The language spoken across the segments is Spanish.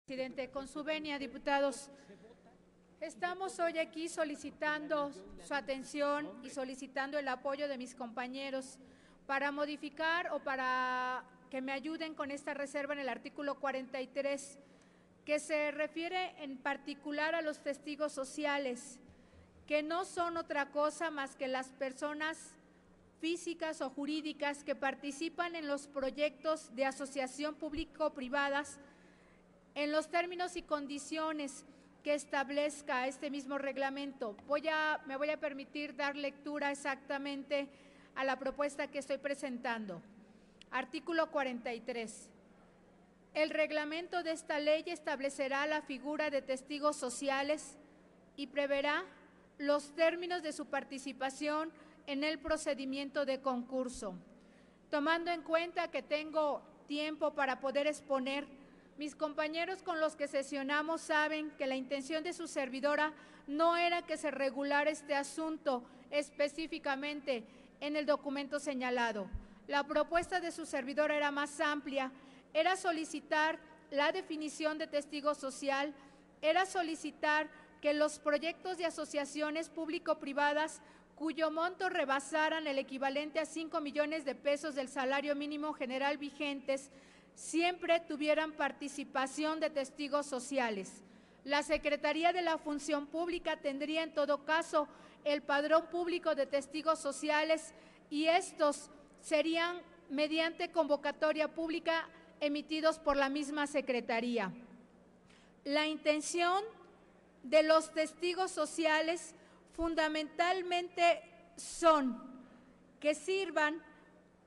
Presidente, con su venia, diputados, estamos hoy aquí solicitando su atención y solicitando el apoyo de mis compañeros para modificar o para que me ayuden con esta reserva en el artículo 43, que se refiere en particular a los testigos sociales, que no son otra cosa más que las personas físicas o jurídicas que participan en los proyectos de asociación público-privadas en los términos y condiciones que establezca este mismo reglamento. Me voy a permitir dar lectura exactamente a la propuesta que estoy presentando. Artículo 43. El reglamento de esta ley establecerá la figura de testigos sociales y preverá los términos de su participación en el procedimiento de concurso. Tomando en cuenta que tengo tiempo para poder exponer, mis compañeros con los que sesionamos saben que la intención de su servidora no era que se regulara este asunto específicamente en el documento señalado. La propuesta de su servidora era más amplia, era solicitar la definición de testigo social, era solicitar que los proyectos de asociaciones público-privadas cuyo monto rebasaran el equivalente a 5 millones de pesos del salario mínimo general vigentes, siempre tuvieran participación de testigos sociales. La Secretaría de la Función Pública tendría en todo caso el padrón público de testigos sociales y estos serían mediante convocatoria pública emitidos por la misma Secretaría. La intención de los testigos sociales fundamentalmente son que sirvan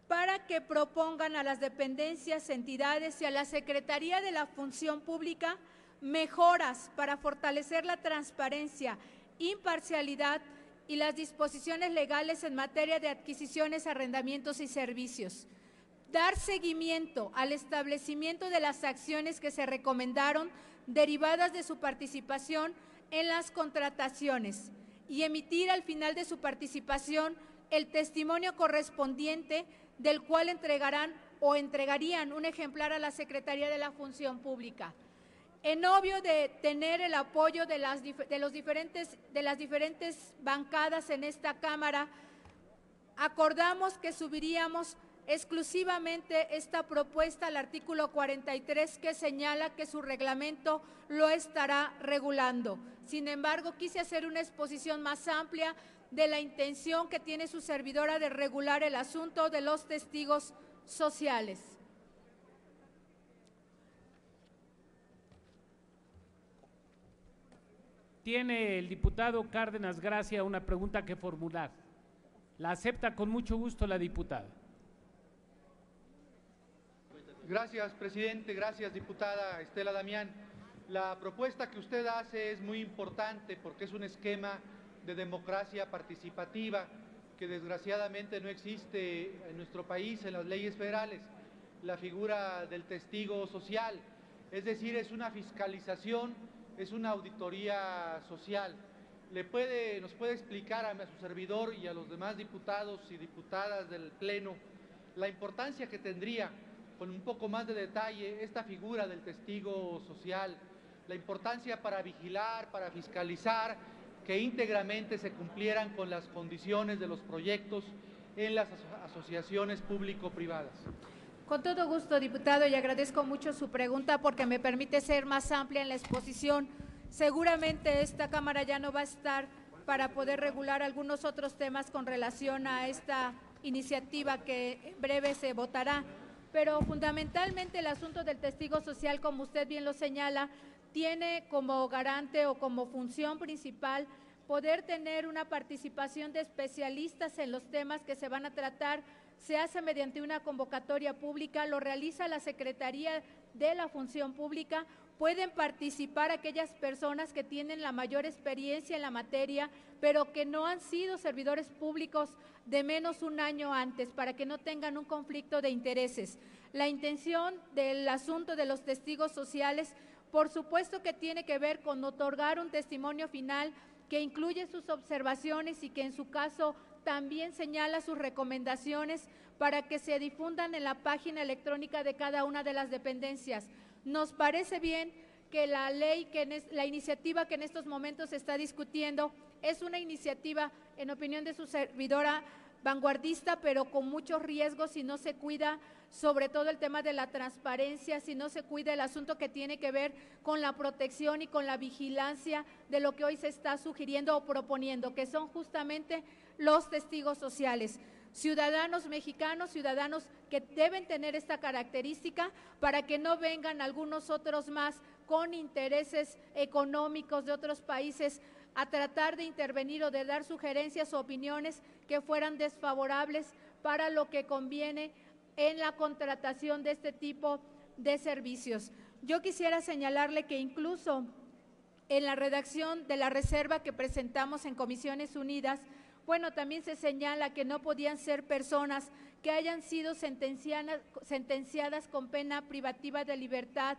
para que propongan a las dependencias, entidades y a la Secretaría de la Función Pública mejoras para fortalecer la transparencia, imparcialidad y las disposiciones legales en materia de adquisiciones, arrendamientos y servicios. Dar seguimiento al establecimiento de las acciones que se recomendaron derivadas de su participación en las contrataciones y emitir al final de su participación el testimonio correspondiente del cual entregarían un ejemplar a la Secretaría de la Función Pública. En obvio de tener el apoyo de las diferentes bancadas en esta Cámara, acordamos que subiríamos exclusivamente esta propuesta al artículo 43, que señala que su reglamento lo estará regulando. Sin embargo, quise hacer una exposición más amplia de la intención que tiene su servidora de regular el asunto de los testigos sociales. Tiene el diputado Cárdenas Gracia una pregunta que formular. La acepta con mucho gusto la diputada. Gracias, presidente. Gracias, diputada Estela Damián. La propuesta que usted hace es muy importante porque es un esquema de democracia participativa que desgraciadamente no existe en nuestro país, en las leyes federales, la figura del testigo social, es decir, es una fiscalización, es una auditoría social. ¿Nos puede explicar a su servidor y a los demás diputados y diputadas del Pleno la importancia que tendría, con un poco más de detalle, esta figura del testigo social, la importancia para vigilar, para fiscalizar, que íntegramente se cumplieran con las condiciones de los proyectos en las asociaciones público-privadas? Con todo gusto, diputado, y agradezco mucho su pregunta porque me permite ser más amplia en la exposición. Seguramente esta Cámara ya no va a estar para poder regular algunos otros temas con relación a esta iniciativa que en breve se votará, pero fundamentalmente el asunto del testigo social, como usted bien lo señala, tiene como garante o como función principal poder tener una participación de especialistas en los temas que se van a tratar. Se hace mediante una convocatoria pública, lo realiza la Secretaría de la Función Pública. Pueden participar aquellas personas que tienen la mayor experiencia en la materia, pero que no han sido servidores públicos de menos un año antes, para que no tengan un conflicto de intereses. La intención del asunto de los testigos sociales, por supuesto que tiene que ver con otorgar un testimonio final que incluye sus observaciones y que en su caso también señala sus recomendaciones para que se difundan en la página electrónica de cada una de las dependencias. Nos parece bien que la ley, la iniciativa que en estos momentos se está discutiendo es una iniciativa, en opinión de su servidora, vanguardista, pero con muchos riesgos si no se cuida sobre todo el tema de la transparencia, si no se cuida el asunto que tiene que ver con la protección y con la vigilancia de lo que hoy se está sugiriendo o proponiendo, que son justamente los testigos sociales. Ciudadanos mexicanos, ciudadanos que deben tener esta característica para que no vengan algunos otros más con intereses económicos de otros países a tratar de intervenir o de dar sugerencias o opiniones que fueran desfavorables para lo que conviene en la contratación de este tipo de servicios. Yo quisiera señalarle que incluso en la redacción de la reserva que presentamos en Comisiones Unidas, bueno, también se señala que no podían ser personas que hayan sido sentenciadas con pena privativa de libertad,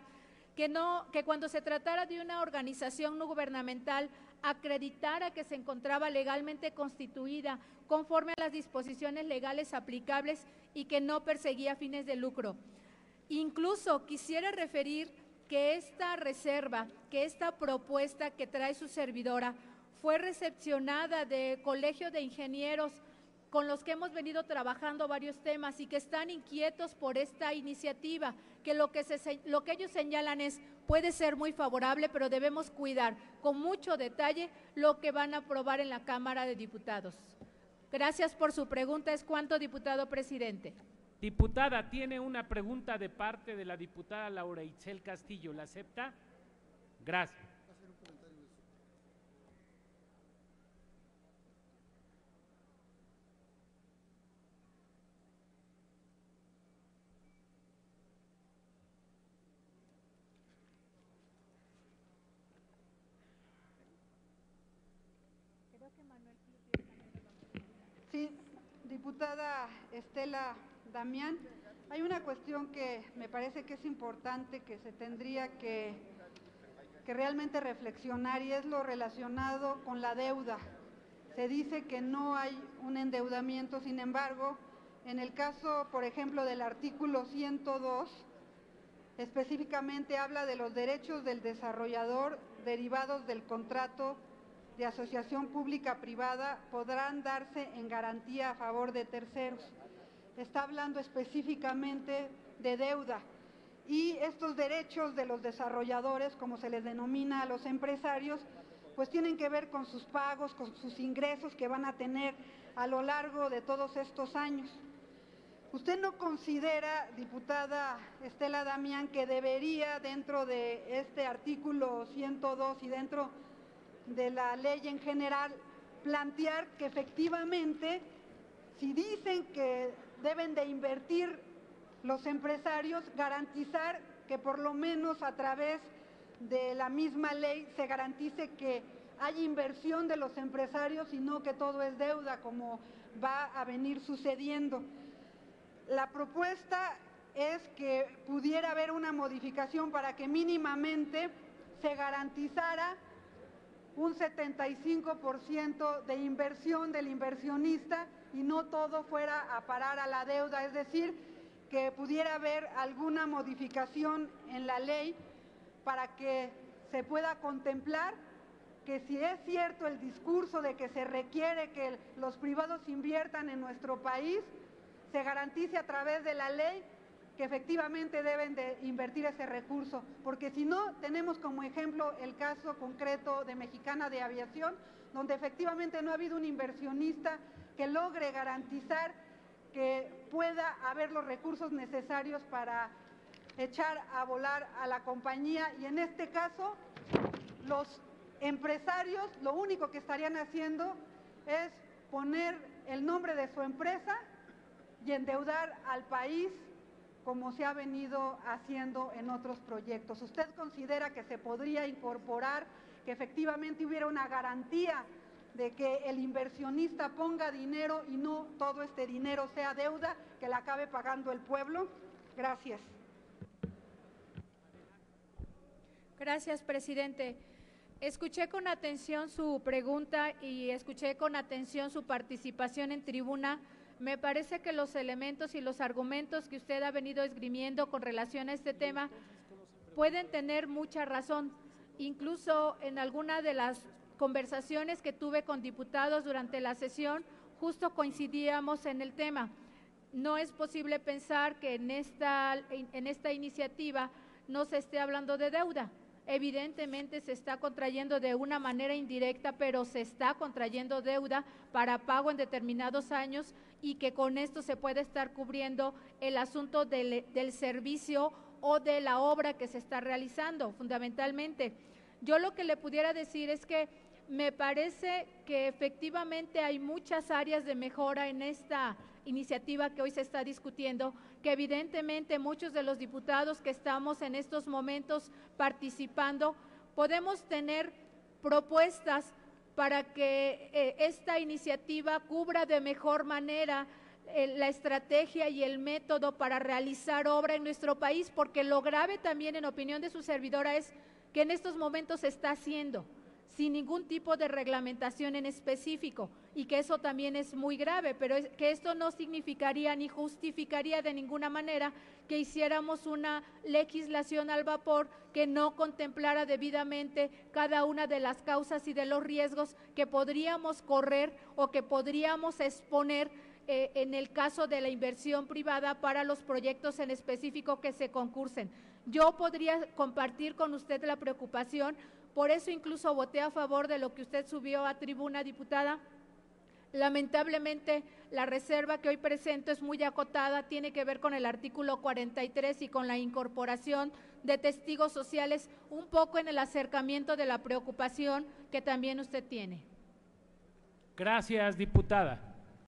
que cuando se tratara de una organización no gubernamental acreditara que se encontraba legalmente constituida conforme a las disposiciones legales aplicables y que no perseguía fines de lucro. Incluso quisiera referir que esta reserva, que esta propuesta que trae su servidora fue recepcionada de Colegio de Ingenieros con los que hemos venido trabajando varios temas y que están inquietos por esta iniciativa, que lo que ellos señalan es, puede ser muy favorable, pero debemos cuidar con mucho detalle lo que van a aprobar en la Cámara de Diputados. Gracias por su pregunta. Es cuanto, diputado presidente. Diputada, tiene una pregunta de parte de la diputada Laura Itzel Castillo. ¿La acepta? Gracias. Sí, diputada Estela Damián, hay una cuestión que me parece que es importante, que se tendría que realmente reflexionar, y es lo relacionado con la deuda. Se dice que no hay un endeudamiento, sin embargo, en el caso, por ejemplo, del artículo 102, específicamente habla de los derechos del desarrollador derivados del contrato de asociación pública-privada podrán darse en garantía a favor de terceros. Está hablando específicamente de deuda, y estos derechos de los desarrolladores, como se les denomina a los empresarios, pues tienen que ver con sus pagos, con sus ingresos que van a tener a lo largo de todos estos años. ¿Usted no considera, diputada Estela Damián, que debería, dentro de este artículo 102 y dentro de la ley en general, plantear que efectivamente, si dicen que deben de invertir los empresarios, garantizar que por lo menos a través de la misma ley se garantice que hay inversión de los empresarios y no que todo es deuda, como va a venir sucediendo? La propuesta es que pudiera haber una modificación para que mínimamente se garantizara un 75% de inversión del inversionista y no todo fuera a parar a la deuda, es decir, que pudiera haber alguna modificación en la ley para que se pueda contemplar que, si es cierto el discurso de que se requiere que los privados inviertan en nuestro país, se garantice a través de la ley que efectivamente deben de invertir ese recurso, porque si no, tenemos como ejemplo el caso concreto de Mexicana de Aviación, donde efectivamente no ha habido un inversionista que logre garantizar que pueda haber los recursos necesarios para echar a volar a la compañía, y en este caso los empresarios lo único que estarían haciendo es poner el nombre de su empresa y endeudar al país como se ha venido haciendo en otros proyectos. ¿Usted considera que se podría incorporar, que efectivamente hubiera una garantía de que el inversionista ponga dinero y no todo este dinero sea deuda que la acabe pagando el pueblo? Gracias. Gracias, presidente. Escuché con atención su pregunta y escuché con atención su participación en tribuna. Me parece que los elementos y los argumentos que usted ha venido esgrimiendo con relación a este tema pueden tener mucha razón. Incluso en alguna de las conversaciones que tuve con diputados durante la sesión, justo coincidíamos en el tema. No es posible pensar que en esta iniciativa no se esté hablando de deuda. Evidentemente se está contrayendo de una manera indirecta, pero se está contrayendo deuda para pago en determinados años y que con esto se puede estar cubriendo el asunto del servicio o de la obra que se está realizando, fundamentalmente. Yo lo que le pudiera decir es que me parece que efectivamente hay muchas áreas de mejora en esta iniciativa que hoy se está discutiendo, que evidentemente muchos de los diputados que estamos en estos momentos participando podemos tener propuestas para que esta iniciativa cubra de mejor manera la estrategia y el método para realizar obra en nuestro país, porque lo grave también, en opinión de su servidora, es que en estos momentos se está haciendo sin ningún tipo de reglamentación en específico, y que eso también es muy grave, pero que esto no significaría ni justificaría de ninguna manera que hiciéramos una legislación al vapor que no contemplara debidamente cada una de las causas y de los riesgos que podríamos correr o que podríamos exponer en el caso de la inversión privada para los proyectos en específico que se concursen. Yo podría compartir con usted la preocupación, por eso incluso voté a favor de lo que usted subió a tribuna, diputada. Lamentablemente, la reserva que hoy presento es muy acotada, tiene que ver con el artículo 43 y con la incorporación de testigos sociales, un poco en el acercamiento de la preocupación que también usted tiene. Gracias, diputada.